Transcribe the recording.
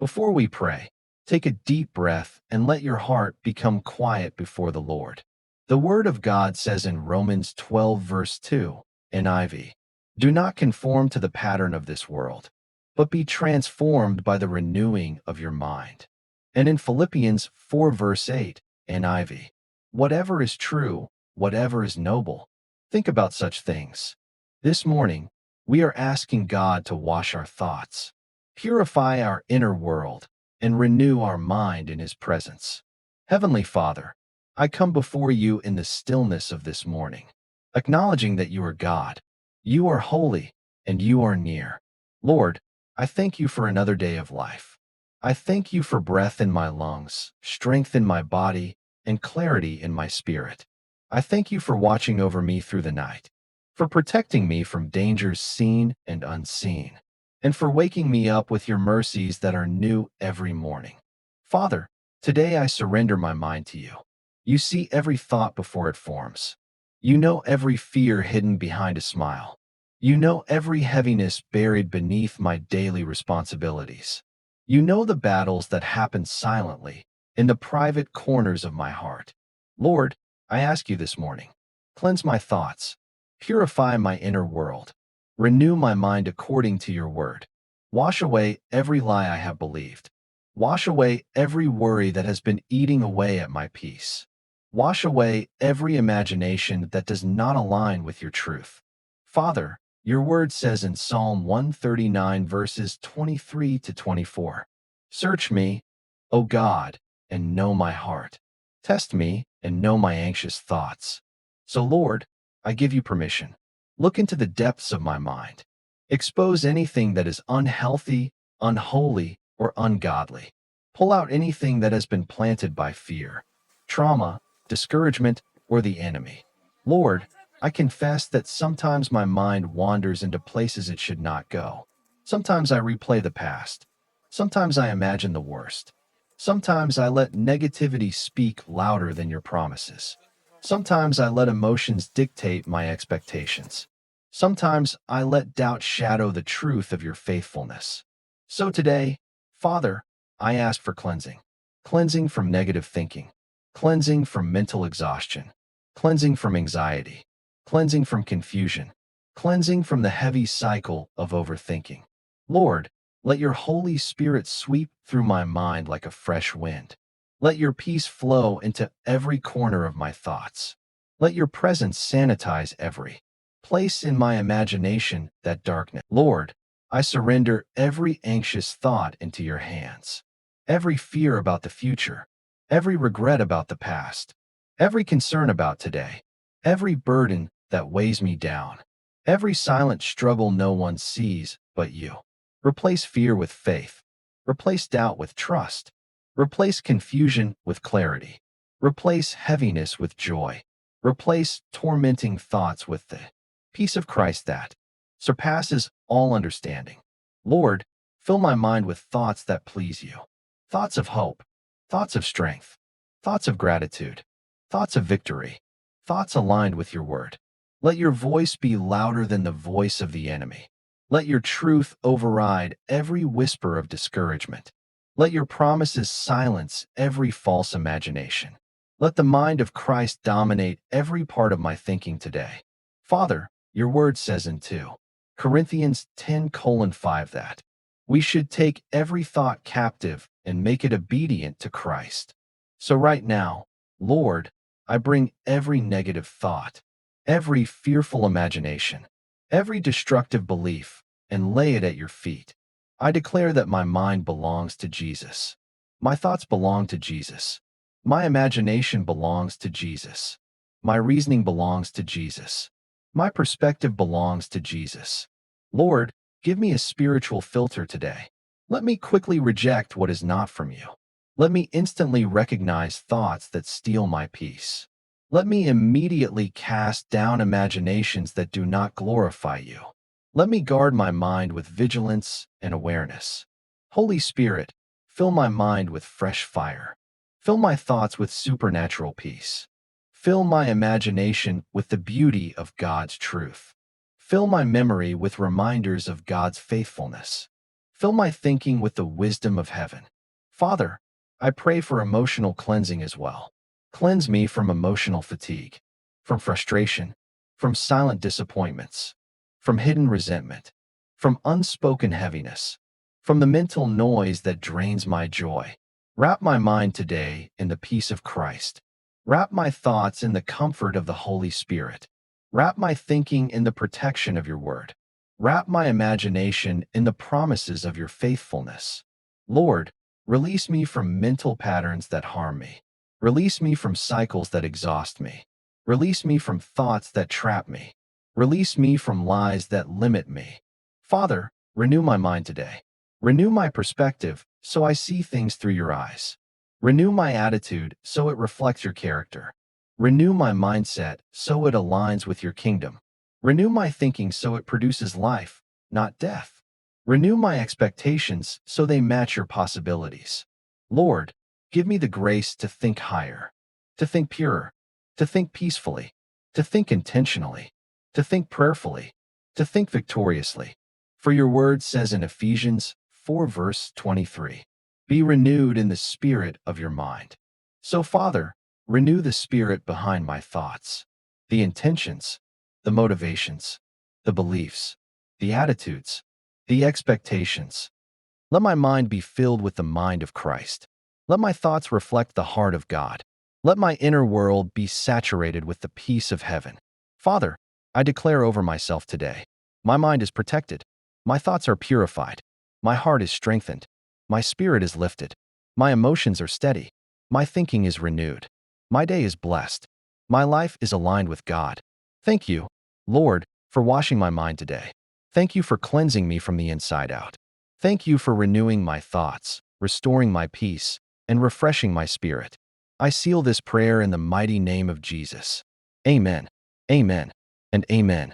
Before we pray, take a deep breath and let your heart become quiet before the Lord. The Word of God says in Romans 12, verse 2, NIV, "Do not conform to the pattern of this world, but be transformed by the renewing of your mind." And in Philippians 4, verse 8, NIV, "Whatever is true, whatever is noble, think about such things." This morning, we are asking God to wash our thoughts, purify our inner world, and renew our mind in His presence. Heavenly Father, I come before you in the stillness of this morning, acknowledging that you are God, you are holy, and you are near. Lord, I thank you for another day of life. I thank you for breath in my lungs, strength in my body, and clarity in my spirit. I thank you for watching over me through the night, for protecting me from dangers seen and unseen, and for waking me up with your mercies that are new every morning. Father, today I surrender my mind to you. You see every thought before it forms. You know every fear hidden behind a smile. You know every heaviness buried beneath my daily responsibilities. You know the battles that happen silently in the private corners of my heart. Lord, I ask you this morning, cleanse my thoughts, purify my inner world, renew my mind according to your word. Wash away every lie I have believed. Wash away every worry that has been eating away at my peace. Wash away every imagination that does not align with your truth. Father, your word says in Psalm 139, verses 23 to 24, "Search me, O God, and know my heart. Test me and know my anxious thoughts." So, Lord, I give you permission. Look into the depths of my mind. Expose anything that is unhealthy, unholy, or ungodly. Pull out anything that has been planted by fear, trauma, discouragement, or the enemy. Lord, I confess that sometimes my mind wanders into places it should not go. Sometimes I replay the past. Sometimes I imagine the worst. Sometimes I let negativity speak louder than your promises. Sometimes I let emotions dictate my expectations. Sometimes I let doubt shadow the truth of your faithfulness. So today, Father, I ask for cleansing. Cleansing from negative thinking. Cleansing from mental exhaustion. Cleansing from anxiety. Cleansing from confusion. Cleansing from the heavy cycle of overthinking. Lord, let your Holy Spirit sweep through my mind like a fresh wind. Let your peace flow into every corner of my thoughts. Let your presence sanitize every place in my imagination that darkness. Lord, I surrender every anxious thought into your hands. Every fear about the future, every regret about the past, every concern about today, every burden that weighs me down, every silent struggle no one sees but you. Replace fear with faith. Replace doubt with trust. Replace confusion with clarity. Replace heaviness with joy. Replace tormenting thoughts with the peace of Christ that surpasses all understanding. Lord, fill my mind with thoughts that please you. Thoughts of hope, thoughts of strength, thoughts of gratitude, thoughts of victory, thoughts aligned with your word. Let your voice be louder than the voice of the enemy. Let your truth override every whisper of discouragement. Let your promises silence every false imagination. Let the mind of Christ dominate every part of my thinking today. Father, your word says in 2 Corinthians 10:5 that we should take every thought captive and make it obedient to Christ. So right now, Lord, I bring every negative thought, every fearful imagination, every destructive belief, and lay it at your feet. I declare that my mind belongs to Jesus. My thoughts belong to Jesus. My imagination belongs to Jesus. My reasoning belongs to Jesus. My perspective belongs to Jesus. Lord, give me a spiritual filter today. Let me quickly reject what is not from you. Let me instantly recognize thoughts that steal my peace. Let me immediately cast down imaginations that do not glorify you. Let me guard my mind with vigilance and awareness. Holy Spirit, fill my mind with fresh fire. Fill my thoughts with supernatural peace. Fill my imagination with the beauty of God's truth. Fill my memory with reminders of God's faithfulness. Fill my thinking with the wisdom of heaven. Father, I pray for emotional cleansing as well. Cleanse me from emotional fatigue, from frustration, from silent disappointments, from hidden resentment, from unspoken heaviness, from the mental noise that drains my joy. Wrap my mind today in the peace of Christ. Wrap my thoughts in the comfort of the Holy Spirit. Wrap my thinking in the protection of your word. Wrap my imagination in the promises of your faithfulness. Lord, release me from mental patterns that harm me. Release me from cycles that exhaust me. Release me from thoughts that trap me. Release me from lies that limit me. Father, renew my mind today. Renew my perspective so I see things through your eyes. Renew my attitude so it reflects your character. Renew my mindset so it aligns with your kingdom. Renew my thinking so it produces life, not death. Renew my expectations so they match your possibilities. Lord, give me the grace to think higher, to think purer, to think peacefully, to think intentionally, to think prayerfully, to think victoriously. For your word says in Ephesians 4 verse 23, be renewed in the spirit of your mind. So Father, renew the spirit behind my thoughts, the intentions, the motivations, the beliefs, the attitudes, the expectations. Let my mind be filled with the mind of Christ. Let my thoughts reflect the heart of God. Let my inner world be saturated with the peace of heaven. Father, I declare over myself today, my mind is protected, my thoughts are purified, my heart is strengthened, my spirit is lifted, my emotions are steady, my thinking is renewed, my day is blessed, my life is aligned with God. Thank you, Lord, for washing my mind today. Thank you for cleansing me from the inside out. Thank you for renewing my thoughts, restoring my peace, and refreshing my spirit. I seal this prayer in the mighty name of Jesus. Amen, amen, and amen.